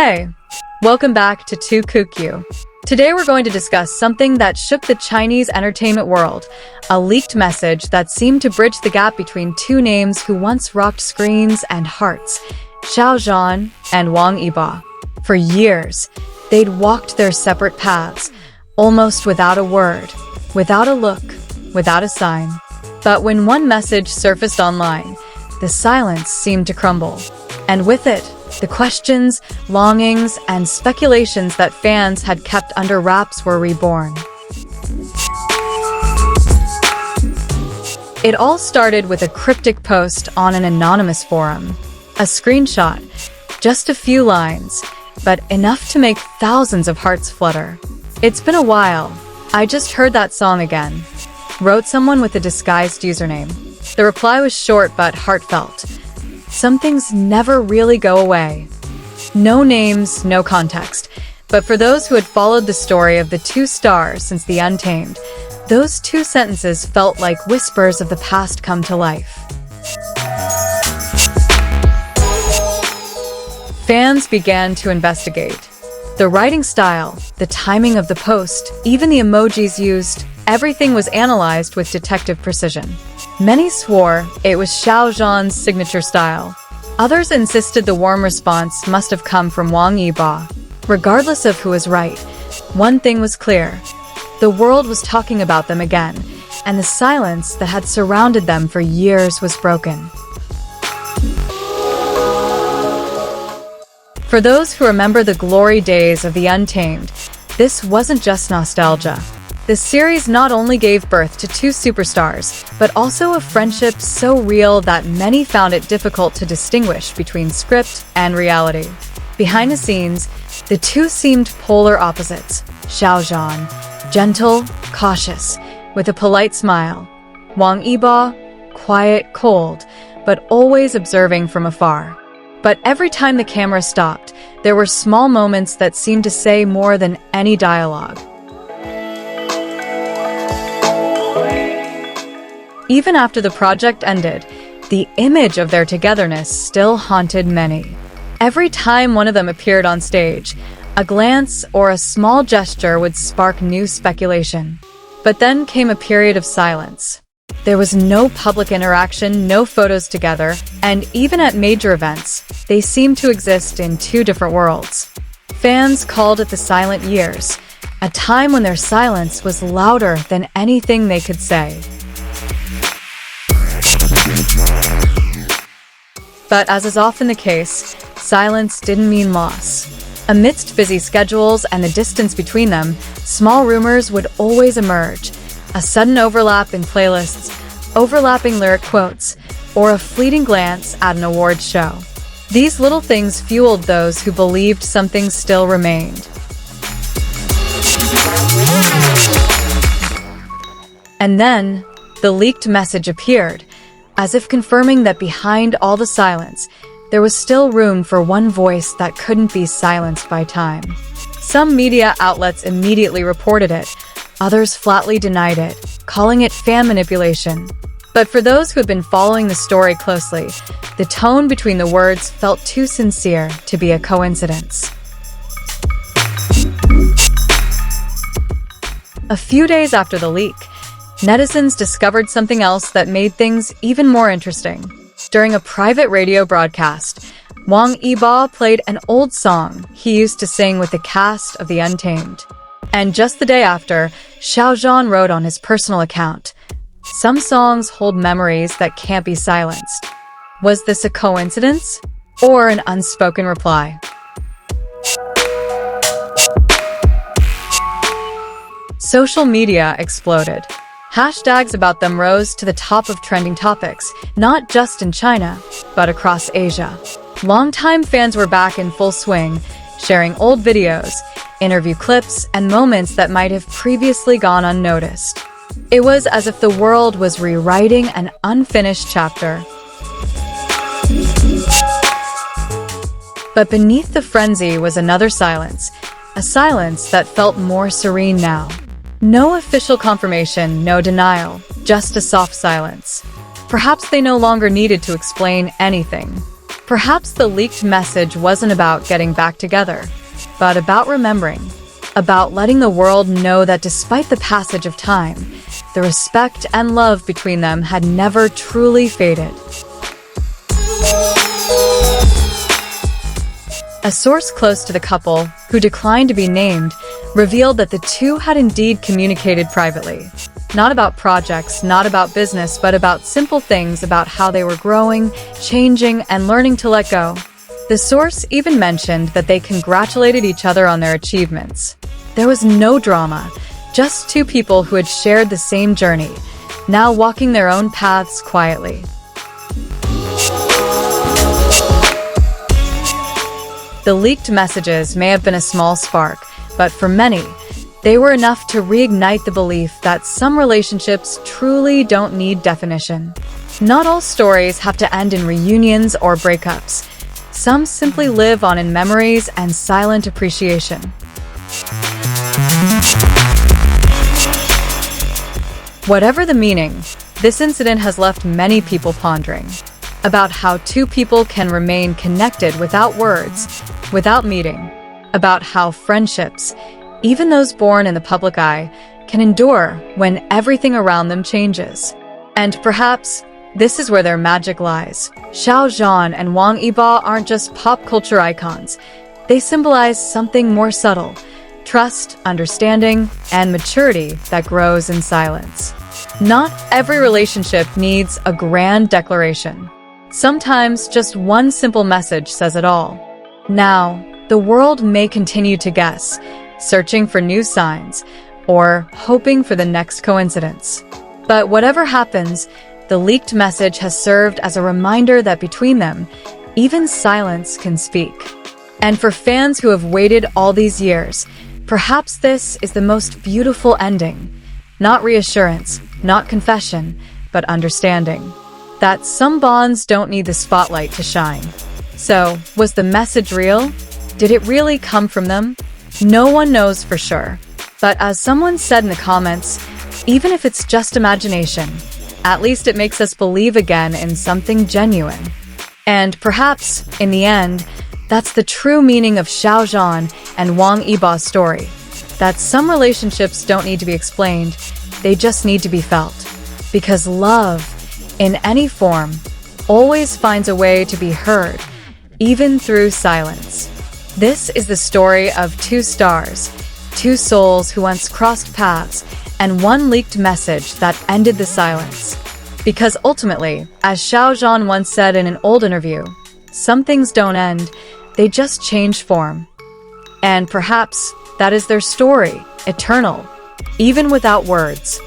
Hey, welcome back to Kook U. Today we're going to discuss something that shook the Chinese entertainment world, a leaked message that seemed to bridge the gap between two names who once rocked screens and hearts, Xiao Zhan and Wang Yibo. For years, they'd walked their separate paths, almost without a word, without a look, without a sign. But when one message surfaced online, the silence seemed to crumble. And with it, the questions, longings, and speculations that fans had kept under wraps were reborn. It all started with a cryptic post on an anonymous forum. A screenshot, just a few lines, but enough to make thousands of hearts flutter. "It's been a while. I just heard that song again," wrote someone with a disguised username. The reply was short but heartfelt. Some things never really go away. No names, no context. But for those who had followed the story of the two stars since the Untamed, those two sentences felt like whispers of the past come to life. Fans began to investigate. The writing style, the timing of the post, even the emojis used, everything was analyzed with detective precision. Many swore it was Xiao Zhan's signature style. Others insisted the warm response must have come from Wang Yibo. Regardless of who was right, one thing was clear. The world was talking about them again, and the silence that had surrounded them for years was broken. For those who remember the glory days of the Untamed, this wasn't just nostalgia. The series not only gave birth to two superstars, but also a friendship so real that many found it difficult to distinguish between script and reality. Behind the scenes, the two seemed polar opposites. Xiao Zhan, gentle, cautious, with a polite smile. Wang Yibo, quiet, cold, but always observing from afar. But every time the camera stopped, there were small moments that seemed to say more than any dialogue. Even after the project ended, the image of their togetherness still haunted many. Every time one of them appeared on stage, a glance or a small gesture would spark new speculation. But then came a period of silence. There was no public interaction, no photos together, and even at major events, they seemed to exist in two different worlds. Fans called it the silent years, a time when their silence was louder than anything they could say. But as is often the case, silence didn't mean loss. Amidst busy schedules and the distance between them, small rumors would always emerge. A sudden overlap in playlists, overlapping lyric quotes, or a fleeting glance at an awards show. These little things fueled those who believed something still remained. And then, the leaked message appeared, as if confirming that behind all the silence, there was still room for one voice that couldn't be silenced by time. Some media outlets immediately reported it, others flatly denied it, calling it fan manipulation. But for those who had been following the story closely, the tone between the words felt too sincere to be a coincidence. A few days after the leak, netizens discovered something else that made things even more interesting. During a private radio broadcast, Wang Yibo played an old song he used to sing with the cast of The Untamed. And just the day after, Xiao Zhan wrote on his personal account, "Some songs hold memories that can't be silenced." Was this a coincidence or an unspoken reply? Social media exploded. Hashtags about them rose to the top of trending topics, not just in China, but across Asia. Longtime fans were back in full swing, sharing old videos, interview clips, and moments that might have previously gone unnoticed. It was as if the world was rewriting an unfinished chapter. But beneath the frenzy was another silence, a silence that felt more serene now. No official confirmation, no denial, just a soft silence. Perhaps they no longer needed to explain anything. Perhaps the leaked message wasn't about getting back together, but about remembering, about letting the world know that despite the passage of time, the respect and love between them had never truly faded. A source close to the couple, who declined to be named, revealed that the two had indeed communicated privately. Not about projects, not about business, but about simple things about how they were growing, changing, and learning to let go. The source even mentioned that they congratulated each other on their achievements. There was no drama, just two people who had shared the same journey, now walking their own paths quietly. The leaked messages may have been a small spark, but for many, they were enough to reignite the belief that some relationships truly don't need definition. Not all stories have to end in reunions or breakups. Some simply live on in memories and silent appreciation. Whatever the meaning, this incident has left many people pondering about how two people can remain connected without words, without meeting, about how friendships, even those born in the public eye, can endure when everything around them changes. And perhaps this is where their magic lies. Xiao Zhan and Wang Yibo aren't just pop culture icons. They symbolize something more subtle: trust, understanding, and maturity that grows in silence. Not every relationship needs a grand declaration. Sometimes just one simple message says it all. Now, the world may continue to guess, searching for new signs, or hoping for the next coincidence. But whatever happens, the leaked message has served as a reminder that between them, even silence can speak. And for fans who have waited all these years, perhaps this is the most beautiful ending. Not reassurance, not confession, but understanding. That some bonds don't need the spotlight to shine. So, was the message real? Did it really come from them? No one knows for sure. But as someone said in the comments, even if it's just imagination, at least it makes us believe again in something genuine. And perhaps, in the end, that's the true meaning of Xiao Zhan and Wang Yibo's story. That some relationships don't need to be explained, they just need to be felt. Because love, in any form, always finds a way to be heard, even through silence. This is the story of two stars, two souls who once crossed paths, and one leaked message that ended the silence. Because ultimately, as Xiao Zhan once said in an old interview, some things don't end, they just change form. And perhaps that is their story, eternal, even without words.